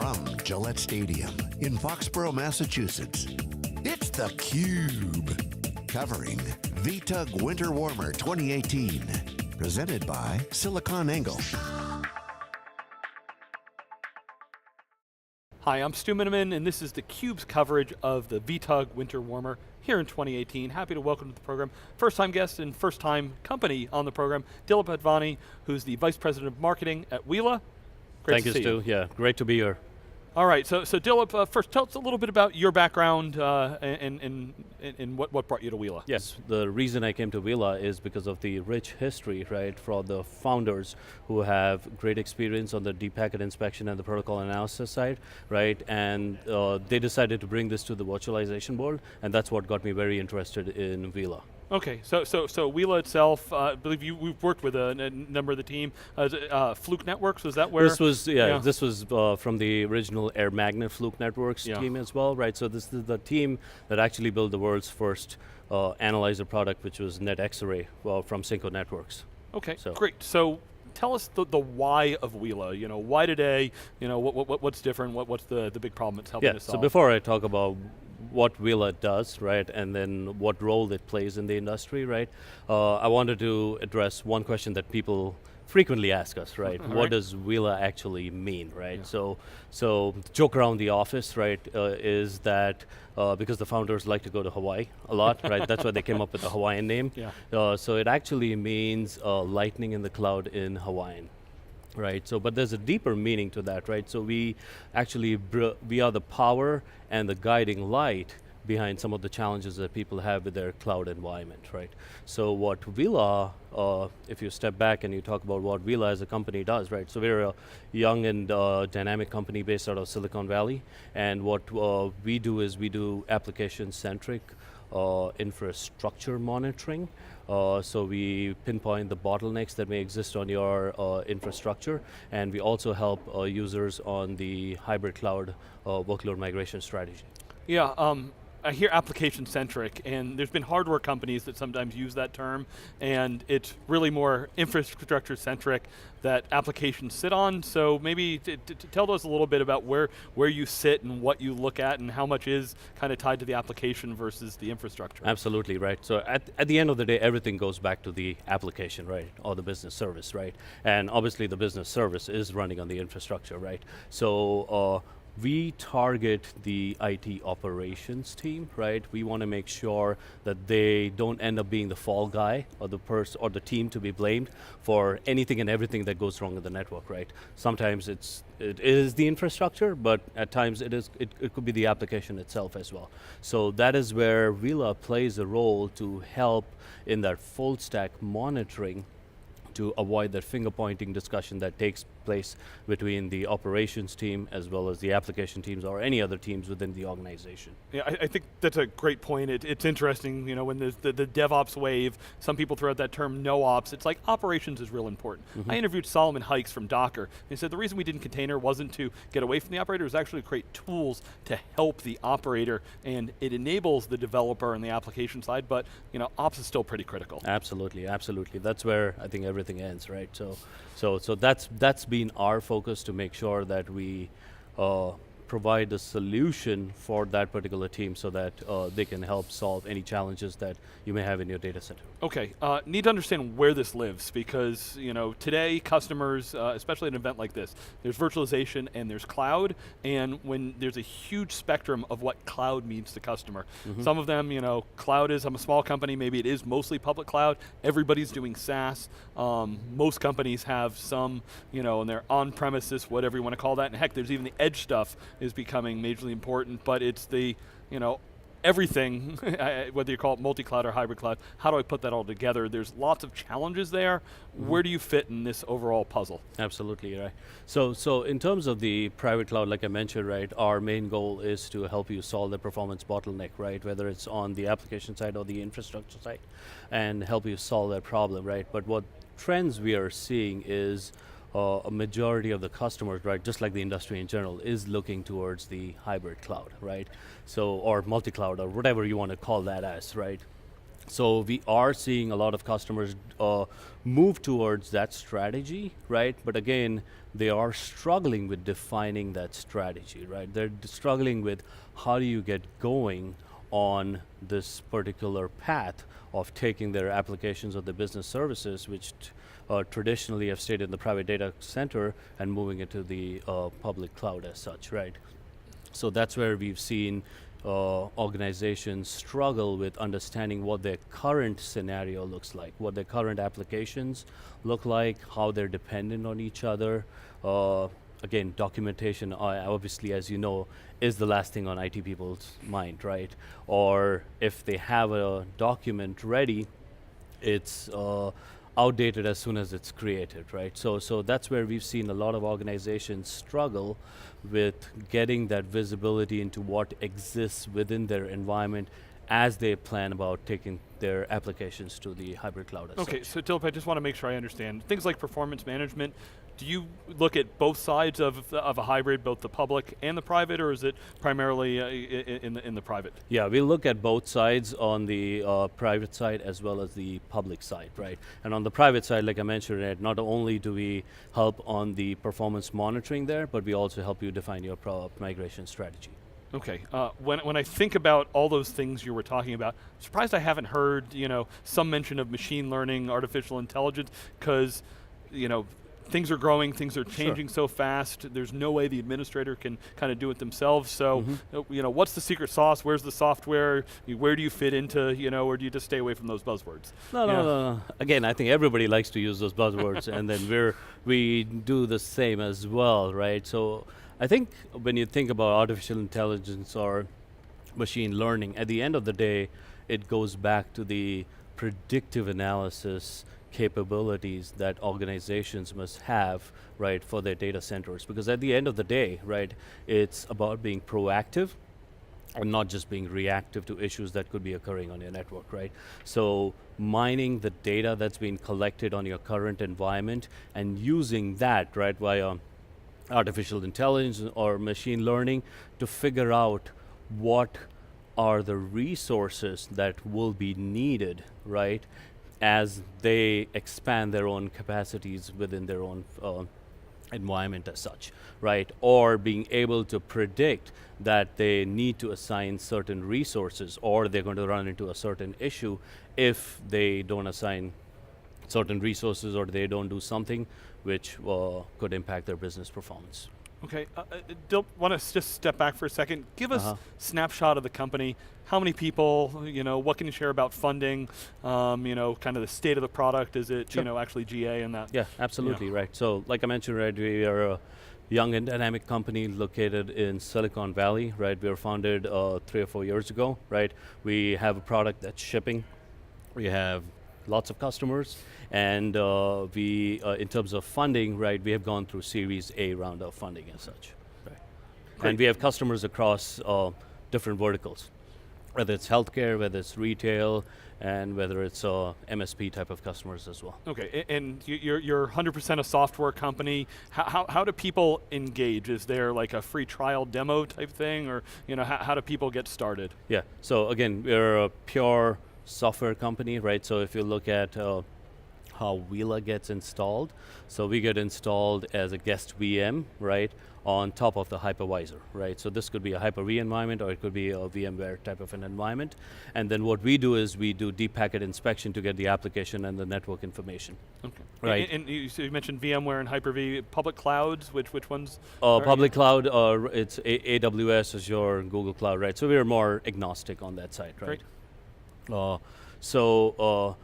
From Gillette Stadium in Foxborough, Massachusetts, it's theCUBE, covering VTUG Winter Warmer 2018, presented by SiliconANGLE. Hi, I'm Stu Miniman, and this is theCUBE's coverage of the VTUG Winter Warmer here in 2018. Happy to welcome to the program first-time guest and first-time company on the program, Dilip Advani, who's the Vice President of Marketing at Uila. Great Thank you, Stu. Yeah, great to be here. All right, so Dilip, first tell us a little bit about your background and what brought you to Uila. Yes, the reason I came to Uila is because of the rich history, right, from the founders who have great experience on the deep packet inspection and the protocol analysis side, right, and they decided to bring this to the virtualization world, and that's what got me very interested in Uila. Okay, so Uila itself, I believe we've worked with a number of the team. Fluke Networks, was that where? This was, this was from the original Air Magnet Fluke Networks team as well, right? So this is the team that actually built the world's first analyzer product, which was NetXarray from Synco Networks. Okay, great. So tell us the why of Uila. You know, why today? You know, what's different? What's the big problem it's helping us solve? So before I talk about what Uila does, right, and then what role it plays in the industry, right, I wanted to address one question that people frequently ask us, right? What does Uila actually mean, right? Yeah. So the joke around the office, right, is that because the founders like to go to Hawaii a lot, right? That's why they came up with the Hawaiian name. Yeah. So it actually means lightning in the cloud in Hawaiian. Right, so but there's a deeper meaning to that, right? So we actually, we are the power and the guiding light behind some of the challenges that people have with their cloud environment, right? So what Uila, if you step back and you talk about what Uila as a company does, right? So we're a young and dynamic company based out of Silicon Valley, and what we do is we do application-centric infrastructure monitoring. So we pinpoint the bottlenecks that may exist on your infrastructure, and we also help users on the hybrid cloud workload migration strategy. Yeah, I hear application-centric, and there's been hardware companies that sometimes use that term, and it's really more infrastructure-centric that applications sit on. So maybe tell us a little bit about where you sit and what you look at and how much is kind of tied to the application versus the infrastructure. Absolutely, right. So at the end of the day, everything goes back to the application, right, or the business service, right? And obviously the business service is running on the infrastructure, right? So we target the IT operations team, right? We want to make sure that they don't end up being the fall guy or the person or the team to be blamed for anything and everything that goes wrong with the network, right? Sometimes it is the infrastructure, but at times it could be the application itself as well. So that is where Uila plays a role to help in that full stack monitoring to avoid that finger pointing discussion that takes place between the operations team as well as the application teams or any other teams within the organization. Yeah, I think that's a great point. It's interesting, you know, when there's the DevOps wave, some people throw out that term no ops. It's like operations is real important. I interviewed Solomon Hykes from Docker. He said the reason we didn't container wasn't to get away from the operator, it was actually to create tools to help the operator, and it enables the developer and the application side, but you know, ops is still pretty critical. Absolutely, absolutely. That's where I think everything ends, right? So that's been our focus, to make sure that we provide a solution for that particular team so that they can help solve any challenges that you may have in your data center. Okay, need to understand where this lives, because you know today customers, especially at an event like this, there's virtualization and there's cloud, and when there's a huge spectrum of what cloud means to customer. Some of them, you know, cloud is, I'm a small company, maybe it is mostly public cloud, everybody's doing SaaS. Most companies have some, you know, and they're on-premises, whatever you want to call that, and heck, there's even the edge stuff is becoming majorly important, but it's the, you know, everything, whether you call it multi-cloud or hybrid cloud, how do I put that all together? There's lots of challenges there. Where do you fit in this overall puzzle? Absolutely, right. So in terms of the private cloud, like I mentioned, right, our main goal is to help you solve the performance bottleneck, right, whether it's on the application side or the infrastructure side, and help you solve that problem, right? But what trends we are seeing is a majority of the customers, right, just like the industry in general, is looking towards the hybrid cloud, right? So, or multi-cloud, or whatever you want to call that as, right? So we are seeing a lot of customers move towards that strategy, right? But again, they are struggling with defining that strategy, right? They're struggling with how do you get going on this particular path of taking their applications or the business services, which traditionally have stayed in the private data center, and moving into the public cloud as such, right? So that's where we've seen organizations struggle with understanding what their current scenario looks like, what their current applications look like, how they're dependent on each other. Again, documentation, obviously, as you know, is the last thing on IT people's mind, right? Or if they have a document ready, it's outdated as soon as it's created, right? So that's where we've seen a lot of organizations struggle with getting that visibility into what exists within their environment as they plan about taking their applications to the hybrid cloud as Okay, such. so Dilip, I just want to make sure I understand. Things like performance management, do you look at both sides of a hybrid, both the public and the private, or is it primarily in the private? Yeah, we look at both sides on the private side as well as the public side, right? And on the private side, like I mentioned, Ed, not only do we help on the performance monitoring there, but we also help you define your migration strategy. Okay, when I think about all those things you were talking about, I'm surprised I haven't heard some mention of machine learning, artificial intelligence, because things are growing, things are changing so fast. There's no way the administrator can kind of do it themselves. So, what's the secret sauce? Where's the software? Where do you fit into? Or do you just stay away from those buzzwords? No. Again, I think everybody likes to use those buzzwords, and then we do the same as well, right? So, I think when you think about artificial intelligence or machine learning, at the end of the day, it goes back to the predictive analysis capabilities that organizations must have, right, for their data centers. Because at the end of the day, right, it's about being proactive and not just being reactive to issues that could be occurring on your network, right? So mining the data that's being collected on your current environment and using that, right, via artificial intelligence or machine learning to figure out what are the resources that will be needed, right, as they expand their own capacities within their own environment as such, right? Or being able to predict that they need to assign certain resources or they're going to run into a certain issue if they don't assign certain resources or they don't do something which could impact their business performance. Okay, Dilip, want to just step back for a second. Give us a snapshot of the company. How many people, what can you share about funding, kind of the state of the product? Is it, actually GA and that? Yeah, absolutely, right. So like I mentioned, right, we are a young and dynamic company located in Silicon Valley, right? We were founded 3 or 4 years ago, right? We have a product that's shipping. We have lots of customers, and we, in terms of funding, right, we have gone through Series A round of funding as such, right? Great. And we have customers across different verticals, whether it's healthcare, whether it's retail, and whether it's MSP type of customers as well. Okay, and you're 100% a software company. How do people engage? Is there like a free trial demo type thing, or how do people get started? Yeah, so again, we're a pure software company, right? So if you look at how Uila gets installed, so we get installed as a guest VM, right, on top of the hypervisor, right? So this could be a Hyper-V environment or it could be a VMware type of an environment. And then what we do is we do deep packet inspection to get the application and the network information. Okay. Right. And you mentioned VMware and Hyper-V. Public clouds, which ones? Public cloud, it's AWS, Azure, Google Cloud, right? So we're more agnostic on that side, right? Great. So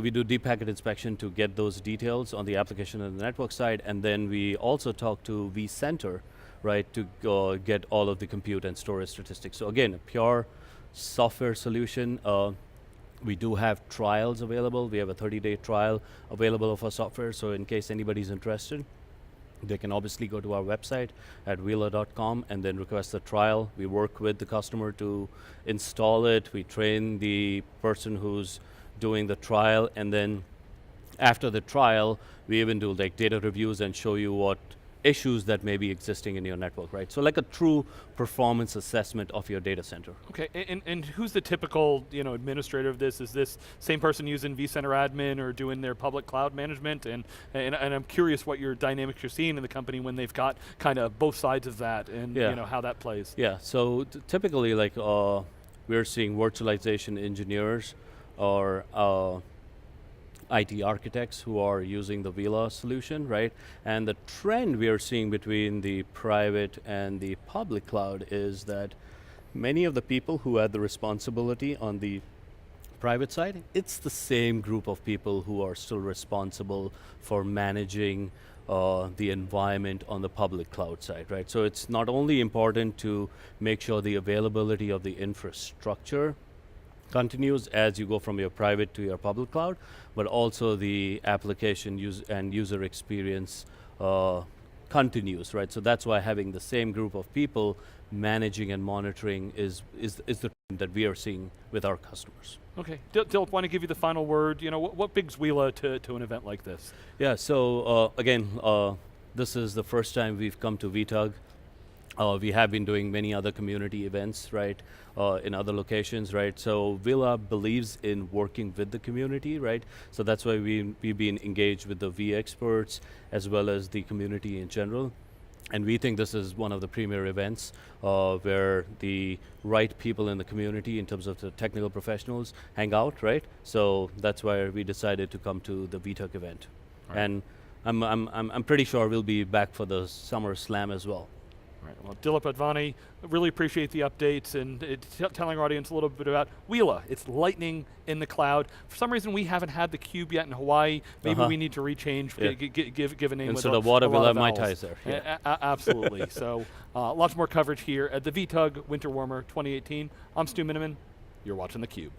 we do deep packet inspection to get those details on the application and the network side, and then we also talk to vCenter, right, to get all of the compute and storage statistics. So again, a pure software solution. We do have trials available. We have a 30-day trial available of our software, so in case anybody's interested, they can obviously go to our website at uila.com and then request the trial. We work with the customer to install it. We train the person who's doing the trial, and then after the trial, we even do like data reviews and show you what issues that may be existing in your network, right? So like a true performance assessment of your data center. Okay, and who's the typical administrator of this? Is this same person using vCenter admin or doing their public cloud management? And I'm curious what your dynamics you're seeing in the company when they've got kind of both sides of that and how that plays. Yeah, so typically like we're seeing virtualization engineers or IT architects who are using the Uila solution, right? And the trend we are seeing between the private and the public cloud is that many of the people who had the responsibility on the private side, it's the same group of people who are still responsible for managing the environment on the public cloud side, right? So it's not only important to make sure the availability of the infrastructure continues as you go from your private to your public cloud, but also the application and user experience continues, right? So that's why having the same group of people managing and monitoring is the trend that we are seeing with our customers. Okay, Dilip, want to give you the final word. What brings Uila to an event like this? Yeah, so again, this is the first time we've come to VTUG. We have been doing many other community events, right, in other locations, right? So Uila believes in working with the community, right? So that's why we've been engaged with the V experts as well as the community in general. And we think this is one of the premier events where the right people in the community in terms of the technical professionals hang out, right? So that's why we decided to come to the VTUG event. Right. And I'm pretty sure we'll be back for the Summer Slam as well. Right. Well, Dilip Advani, really appreciate the updates and telling our audience a little bit about Uila. It's lightning in the cloud. For some reason, we haven't had the cube yet in Hawaii. Maybe we need to rechange, give a name. Instead of water, we'll have Mai Tais there. Yeah. Absolutely. So lots more coverage here at the VTUG Winter Warmer 2018. I'm Stu Miniman. You're watching theCUBE.